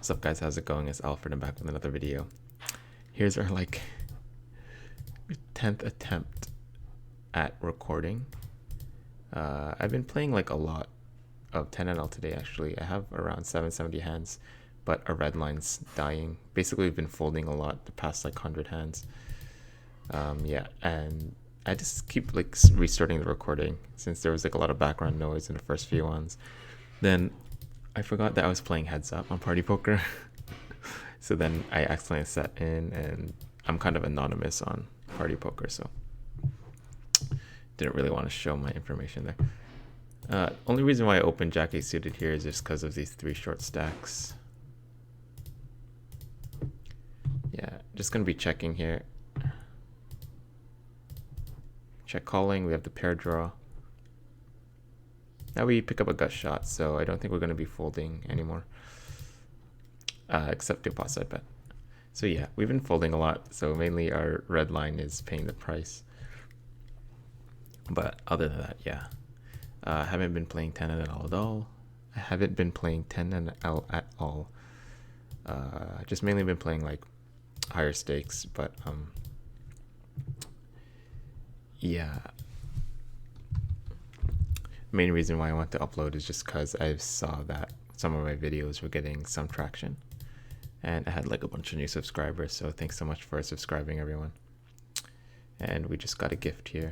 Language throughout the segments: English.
What's up, guys? How's it going? It's Alfred. I'm back with another video. Here's our 10th attempt at recording. I've been playing a lot of 10NL today. Actually, I have around 770 hands, but a red line's dying. Basically, we've been folding a lot the past 100 hands. Yeah, and I just keep restarting the recording since there was a lot of background noise in the first few ones. Then I forgot that I was playing heads up on Party Poker. So then I accidentally set in, and I'm kind of anonymous on Party Poker, so didn't really want to show my information there. Only reason why I opened Jack 8 suited here is just because of these 3 short stacks. Yeah, just going to be checking here. Check calling, we have the pair draw. Now we pick up a gut shot, so I don't think we're going to be folding anymore. Except to pot side bet. So yeah, we've been folding a lot, so mainly our red line is paying the price. But other than that, yeah. I haven't been playing 10NL at all. I haven't been playing 10NL at all. Just mainly been playing higher stakes, but yeah. Main reason why I want to upload is just because I saw that some of my videos were getting some traction. And I had a bunch of new subscribers, so thanks so much for subscribing, everyone. And we just got a gift here.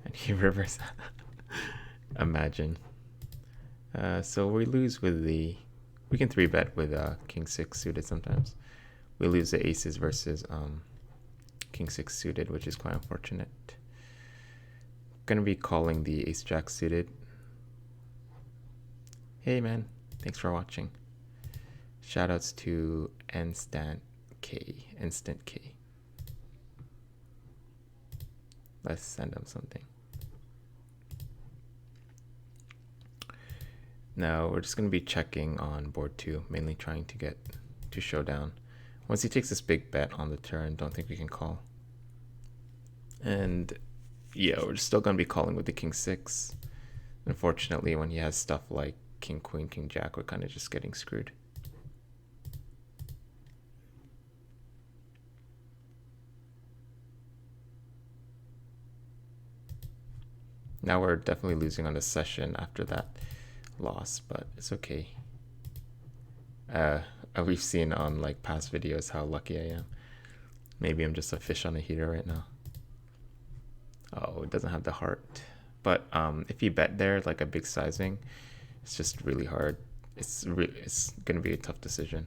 And he rivers. Imagine. So we lose with we can 3-bet with King 6 suited sometimes. We lose the aces versus King 6 suited, which is quite unfortunate. Gonna be calling the Ace Jack suited. Hey man, thanks for watching. Shoutouts to Instant K. Let's send him something. Now we're just going to be checking on board 2, mainly trying to get to showdown. Once he takes this big bet on the turn, don't think we can call. And yeah, we're still going to be calling with the King 6. Unfortunately, when he has stuff like King Queen, King Jack, we're kind of just getting screwed. Now we're definitely losing on the session after that loss, but it's okay. We've seen on past videos how lucky I am. Maybe I'm just a fish on a heater right now. Oh, it doesn't have the heart. But if you bet there a big sizing, it's just really hard. It's gonna be a tough decision.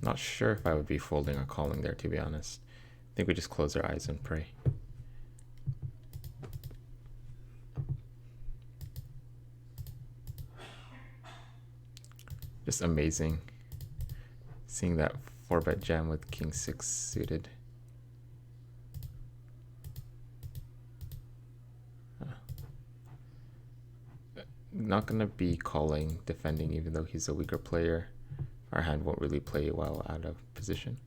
Not sure if I would be folding or calling there, to be honest. I think we just close our eyes and pray. Just amazing seeing that 4-bet jam with King 6 suited. Not gonna be calling, defending, even though he's a weaker player. Our hand won't really play well out of position.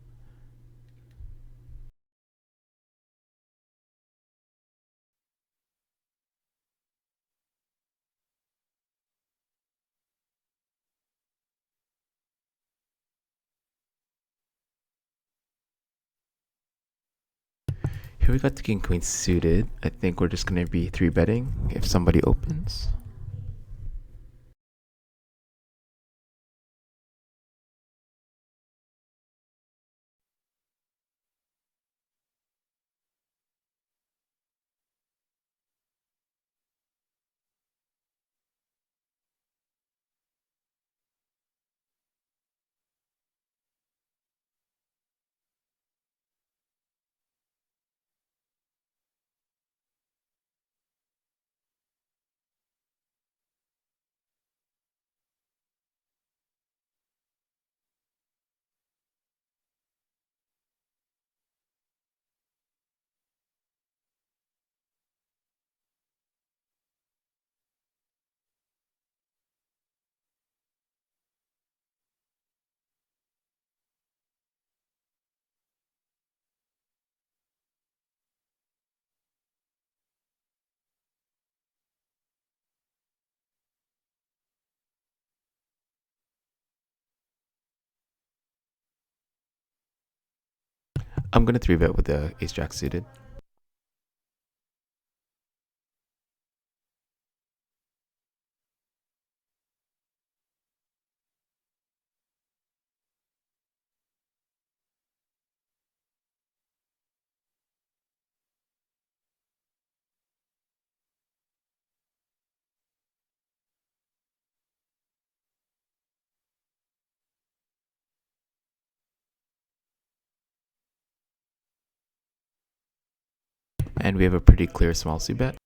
Here we got the King Queen suited. I think we're just gonna be 3-betting if somebody opens. I'm gonna 3-bet with the ace jack suited. And we have a pretty clear small c-bet.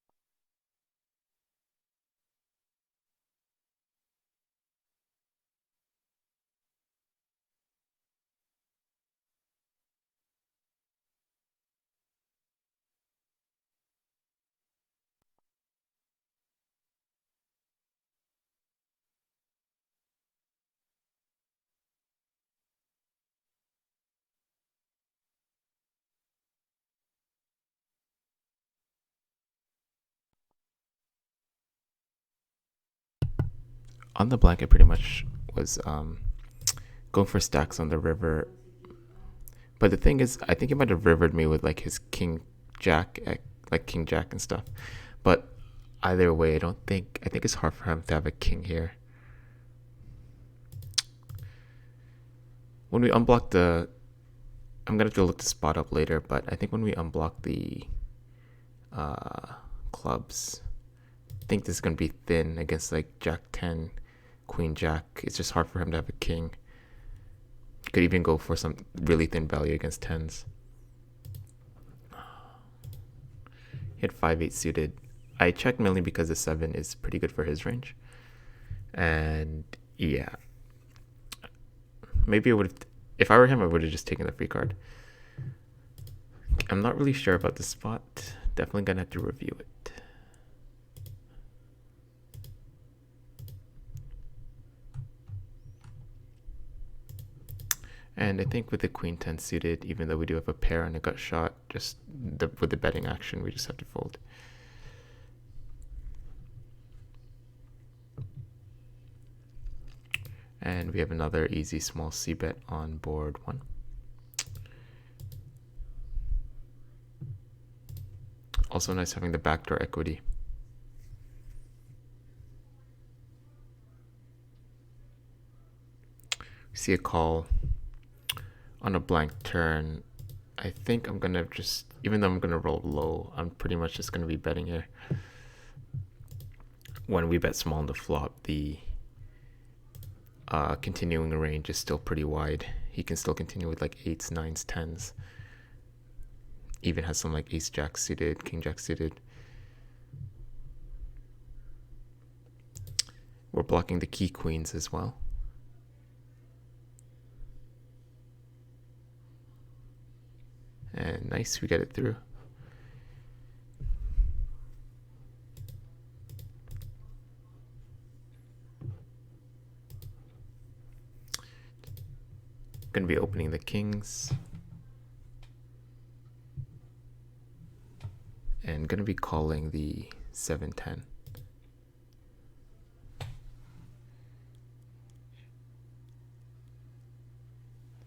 On the blanket, pretty much was going for stacks on the river. But the thing is, I think he might have rivered me with like his king jack, like king jack and stuff. But either way, I think it's hard for him to have a king here. When we unblock I'm gonna have to look the spot up later, but I think when we unblock the clubs, I think this is gonna be thin against like jack 10, queen jack. It's just hard for him to have a king. Could even go for some really thin value against tens. He had 5-8 suited. I checked mainly because the 7 is pretty good for his range. And yeah. Maybe I would have, if I were him, I would have just taken the free card. I'm not really sure about the spot. Definitely gonna have to review it. And I think with the queen 10 suited, even though we do have a pair and a gut shot, just with the betting action, we just have to fold. And we have another easy small c-bet on board 1. Also nice having the backdoor equity. See a call on a blank turn. I think I'm gonna just, even though I'm gonna roll low, I'm pretty much just gonna be betting here. When we bet small on the flop, the continuing range is still pretty wide. He can still continue with like 8s, 9s, 10s. Even has some like ace jack suited, king jack suited. We're blocking the key queens as well. And nice, we get it through. Gonna be opening the kings. And gonna be calling the 7-10.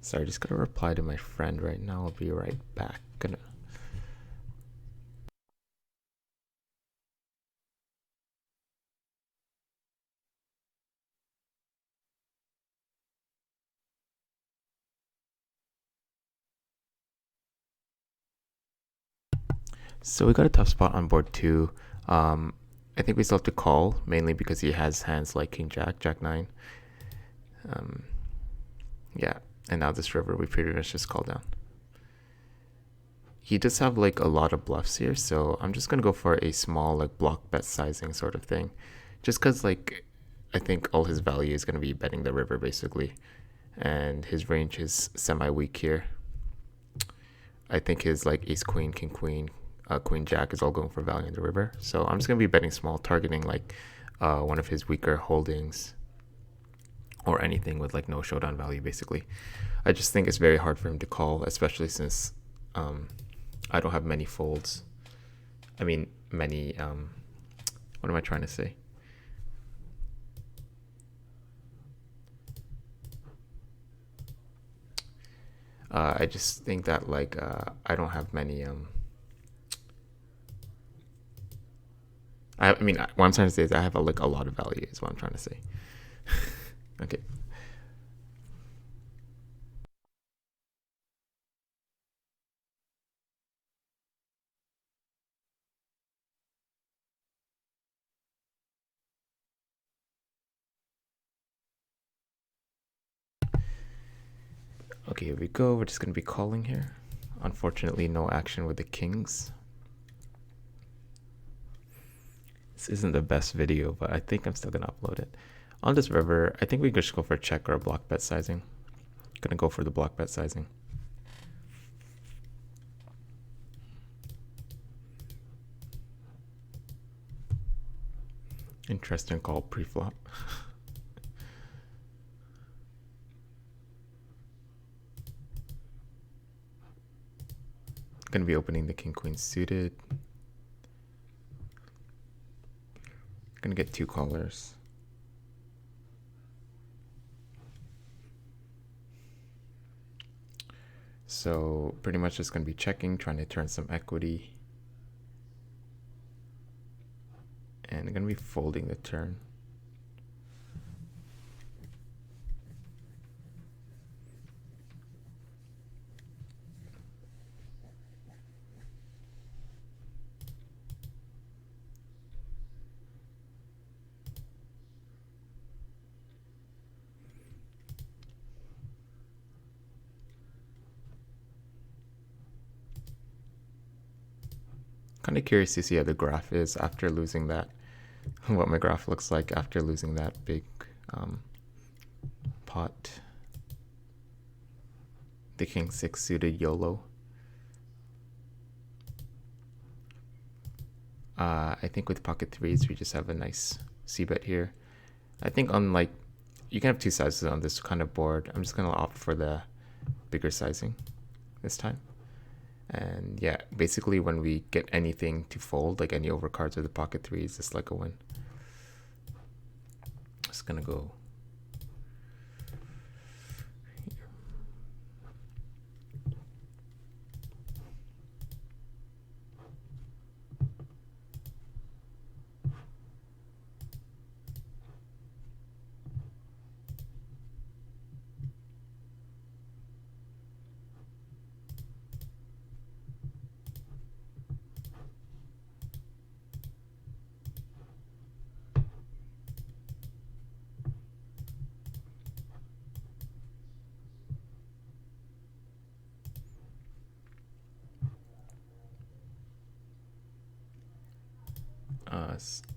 Sorry, just gotta reply to my friend right now. I'll be right back. So we got a tough spot on board 2. I think we still have to call, mainly because he has hands like king jack, jack 9. Yeah, and now this river we pretty much just call down. He does have like a lot of bluffs here, so I'm just gonna go for a small like block bet sizing sort of thing, just because like I think all his value is gonna be betting the river basically, and his range is semi-weak here. I think his like ace queen, king queen, queen jack is all going for value in the river, so I'm just gonna be betting small, targeting like one of his weaker holdings or anything with like no showdown value basically. I just think it's very hard for him to call, especially since I don't have many folds. I mean, many, what am I trying to say? I just think that like I don't have many I mean, what I'm trying to say is I have like a lot of value is what I'm trying to say. Okay. Okay, here we go. We're just gonna be calling here. Unfortunately, no action with the kings. This isn't the best video, but I think I'm still gonna upload it. On this river, I think we could just go for a check or a block bet sizing. Gonna go for the block bet sizing. Interesting call pre-flop. Gonna be opening the king queen suited. Gonna get two callers. So pretty much just gonna be checking, trying to turn some equity. And I'm gonna be folding the turn. Kind of curious to see how the graph is after losing that. What my graph looks like after losing that big pot. The king six suited YOLO. I think with pocket threes we just have a nice c bet here. I think on like you can have two sizes on this kind of board. I'm just gonna opt for the bigger sizing this time. And yeah, basically when we get anything to fold, like any overcards or the pocket threes, it's like a win. Just gonna go here.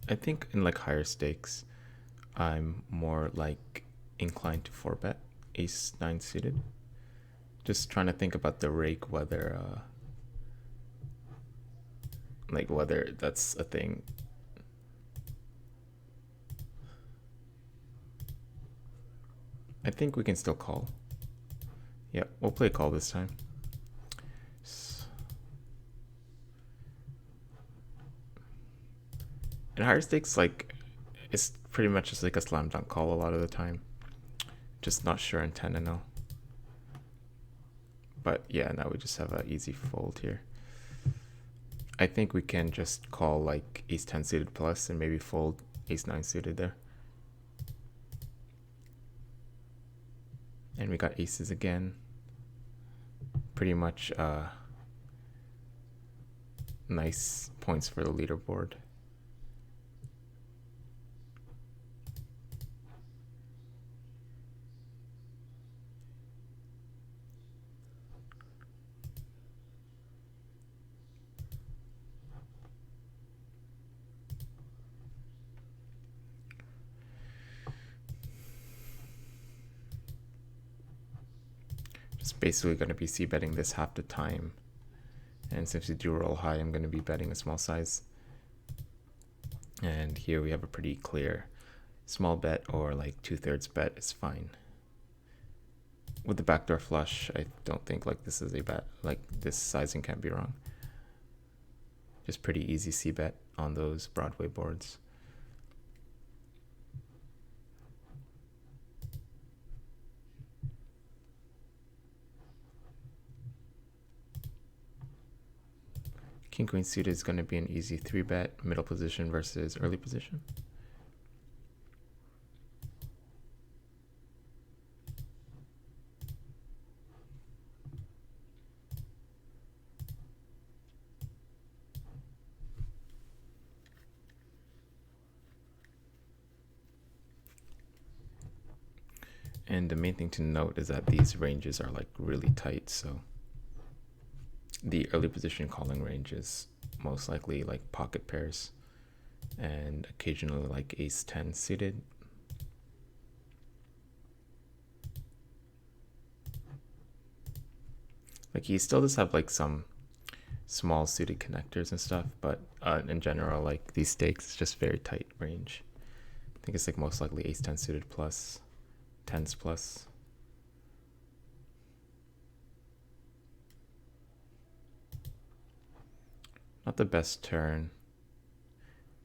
I think in like higher stakes, I'm more like inclined to 4-bet ace 9 suited. Just trying to think about the rake, whether like whether that's a thing. I think we can still call. Yeah, we'll play call this time. In higher stakes, like it's pretty much just like a slam dunk call a lot of the time. Just not sure in 10 and 0. But yeah, now we just have an easy fold here. I think we can just call like ace 10 suited plus and maybe fold ace 9 suited there. And we got aces again. Pretty much nice points for the leaderboard. Just basically going to be c-betting this half the time. And since we do roll high, I'm going to be betting a small size. And here we have a pretty clear small bet or like 2/3 bet is fine. With the backdoor flush, I don't think like this is a bet. Like this sizing can't be wrong. Just pretty easy c-bet on those Broadway boards. King queen suited is going to be an easy 3-bet, middle position versus early position. And the main thing to note is that these ranges are like really tight, so the early position calling range is most likely like pocket pairs and occasionally like ace 10 suited. Like he still does have like some small suited connectors and stuff, but in general, like these stakes, it's just very tight range. I think it's like most likely ace 10 suited plus, 10s plus. Not the best turn.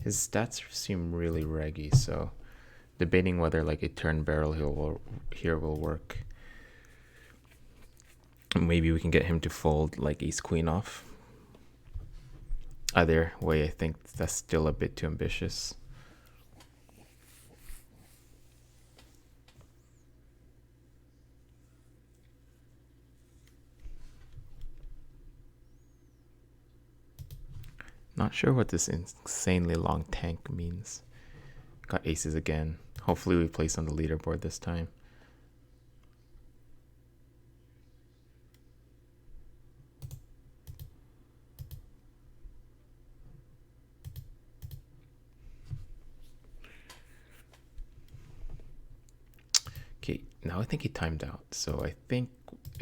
His stats seem really reggy, so debating whether like a turn barrel here will work. Maybe we can get him to fold like ace queen off. Either way, I think that's still a bit too ambitious. Not sure what this insanely long tank means. Got aces again. Hopefully we place on the leaderboard this time. Okay, now I think he timed out. So I think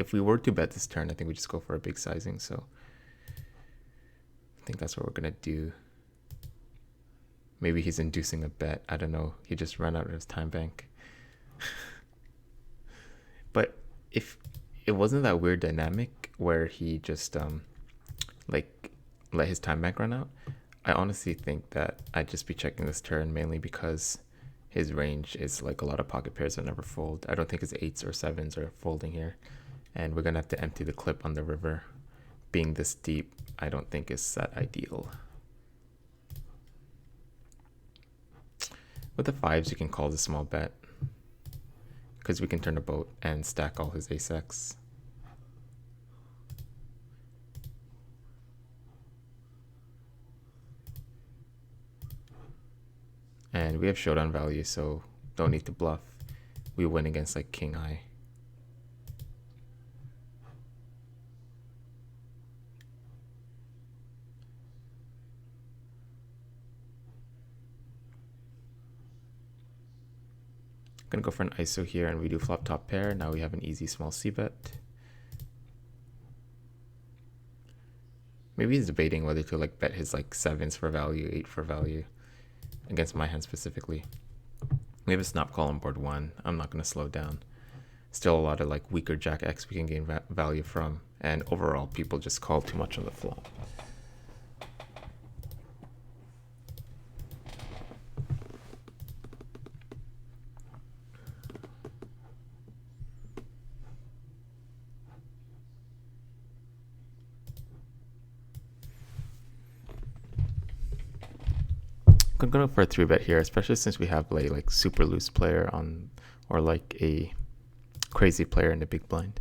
if we were to bet this turn, I think we just go for a big sizing. So I think that's what we're gonna do. Maybe he's inducing a bet. I don't know. He just ran out of his time bank. But if it wasn't that weird dynamic where he just like let his time bank run out, I honestly think that I'd just be checking this turn mainly because his range is like a lot of pocket pairs that never fold. I don't think his 8s or 7s are folding here. And we're gonna have to empty the clip on the river. Being this deep, I don't think is that ideal. With the 5s, you can call the small bet because we can turn a boat and stack all his ace-x. And we have showdown value, so don't need to bluff. We win against like king high. Gonna go for an ISO here and we do flop top pair. Now we have an easy small c-bet. Maybe he's debating whether to like bet his like 7s for value, 8 for value against my hand specifically. We have a snap call on board 1. I'm not gonna slow down. Still a lot of like weaker jack X we can gain value from, and overall people just call too much on the flop. I'm gonna go for a 3-bet here, especially since we have like super loose player on, or like a crazy player in the big blind.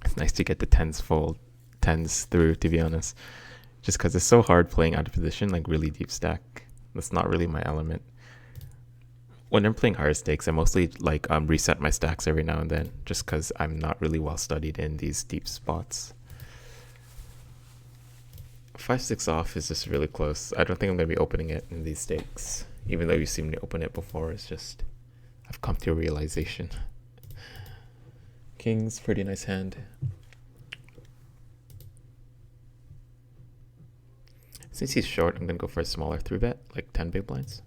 It's nice to get the 10s through, to be honest, just because it's so hard playing out of position, like really deep stack. That's not really my element. When I'm playing higher stakes, I mostly like reset my stacks every now and then, just because I'm not really well studied in these deep spots. 5-6 off is just really close. I don't think I'm gonna be opening it in these stakes, even though you seen me open it before. It's just I've come to a realization. King's pretty nice hand. Since he's short, I'm gonna go for a smaller 3-bet, like 10 big blinds.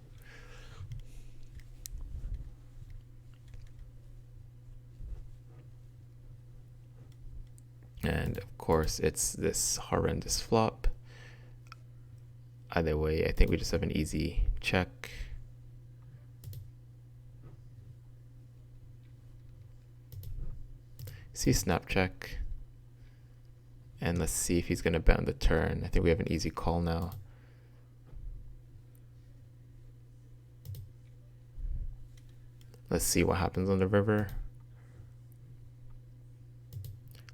And of course, it's this horrendous flop. Either way, I think we just have an easy check. See snap check. And let's see if he's going to bet on the turn. I think we have an easy call now. Let's see what happens on the river.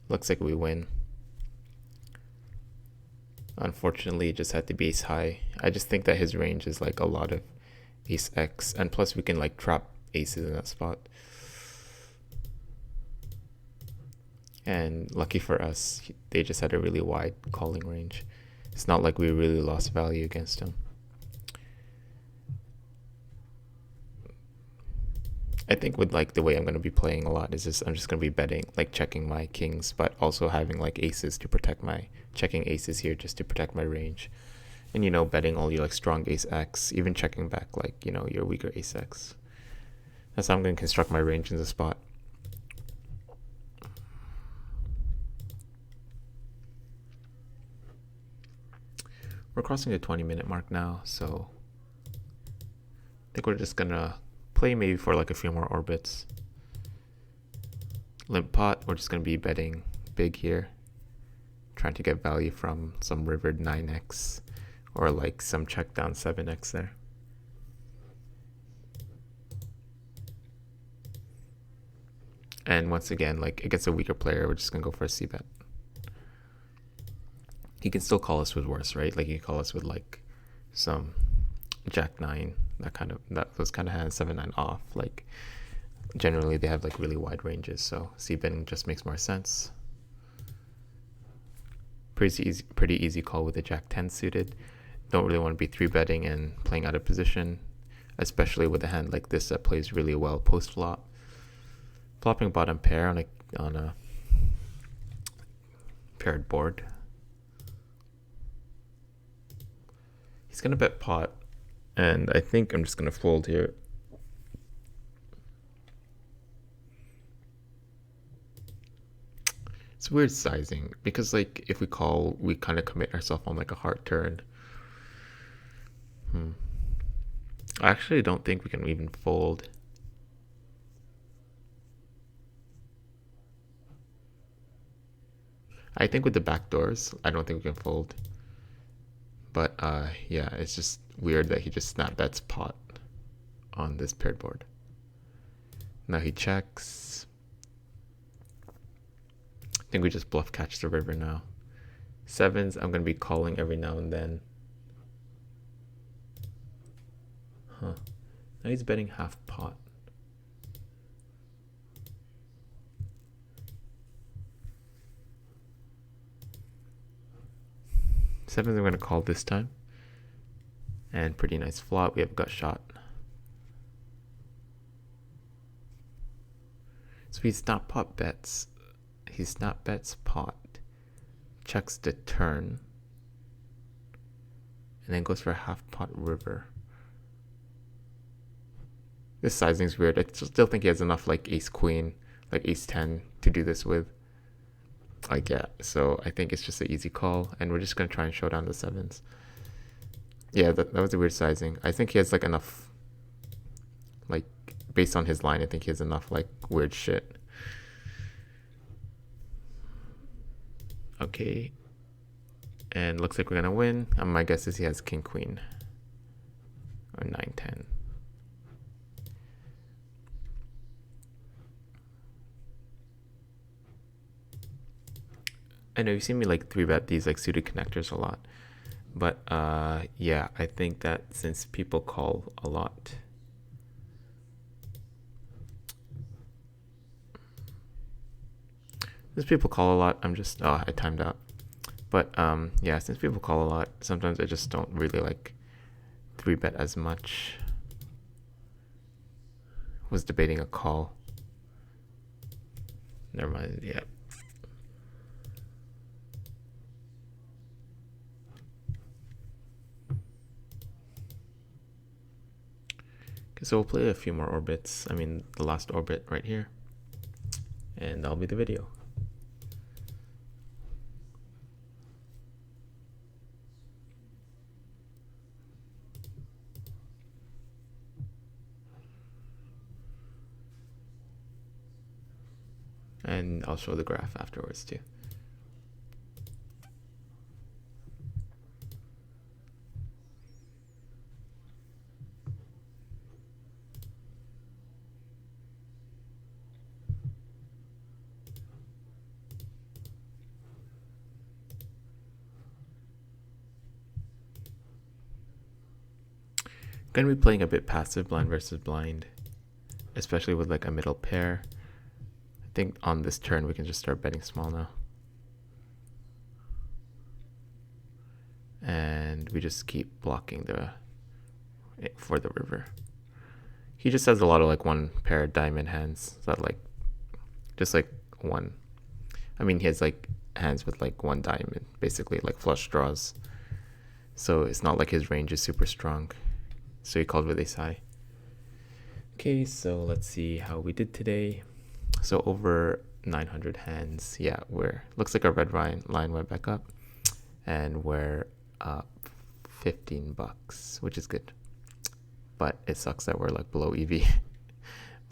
Looks like we win. Unfortunately, it just had to be ace high. I just think that his range is like a lot of ace X. And plus we can like trap aces in that spot. And lucky for us, they just had a really wide calling range. It's not like we really lost value against him. I think with like the way I'm going to be playing a lot is just I'm just going to be betting, like checking my kings, but also having like aces to protect my, checking aces here just to protect my range. And, you know, betting all your like strong ace X, even checking back like, you know, your weaker ace X. That's how I'm going to construct my range in the spot. We're crossing the 20-minute mark now, so I think we're just going to play maybe for like a few more orbits. Limp pot, we're just going to be betting big here. Trying to get value from some rivered 9x or like some check down 7x there. And once again, like against a weaker player, we're just going to go for a c-bet. He can still call us with worse, right? Like he can call us with like some jack 9, those kind of hands, 7-9 off. Like generally they have like really wide ranges, so c-betting just makes more sense. Pretty easy call with the jack 10 suited. Don't really want to be 3-betting and playing out of position, especially with a hand like this that plays really well post flop. Flopping bottom pair on a paired board. He's gonna bet pot, and I think I'm just gonna fold here. It's weird sizing because like if we call, we kind of commit ourselves on like a heart turn. I actually don't think we can even fold. I think with the back doors, I don't think we can fold. But yeah, it's just weird that he just snap bets pot on this paired board. Now he checks. I think we just bluff catch the river now. Sevens, I'm going to be calling every now and then. Now he's betting half pot. Sevens, I'm going to call this time. And pretty nice flop. We have gut shot. So he snap pot bets. He snap bets pot. Checks the turn. And then goes for a half pot river. This sizing's weird. I still think he has enough like ace queen, like ace 10 to do this with. Like yeah, so I think it's just an easy call, and we're just gonna try and show down the sevens. Yeah, that was a weird sizing. I think he has like enough, like based on his line, I think he has enough like weird shit. Okay, and looks like we're gonna win. My guess is he has king queen or 9-10. I know you've seen me like 3-bet these like suited connectors a lot, but yeah, I think that since people call a lot, I'm just I timed out. But yeah, since people call a lot, sometimes I just don't really like 3-bet as much. Was debating a call. Never mind. Yeah. So we'll play a few more orbits. I mean, the last orbit right here. And that'll be the video. And I'll show the graph afterwards too. Gonna be playing a bit passive blind versus blind, especially with like a middle pair. I think on this turn we can just start betting small now. And we just keep blocking for the river. He just has a lot of like one pair diamond hands that like just like one. I mean, he has like hands with like one diamond, basically like flush draws. So it's not like his range is super strong. So he called with ace high. Okay, so let's see how we did today. So over 900 hands. Yeah, looks like our red line went back up, and we're up $15, which is good. But it sucks that we're like below EV,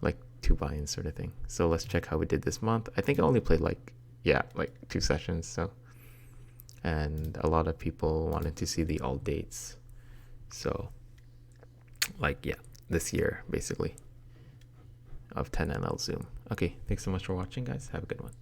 like 2 buy-ins sort of thing. So let's check how we did this month. I think I only played like 2 sessions. So, and a lot of people wanted to see the all dates. So this year basically of 10NL Zoom. Okay, thanks so much for watching, guys. Have a good one.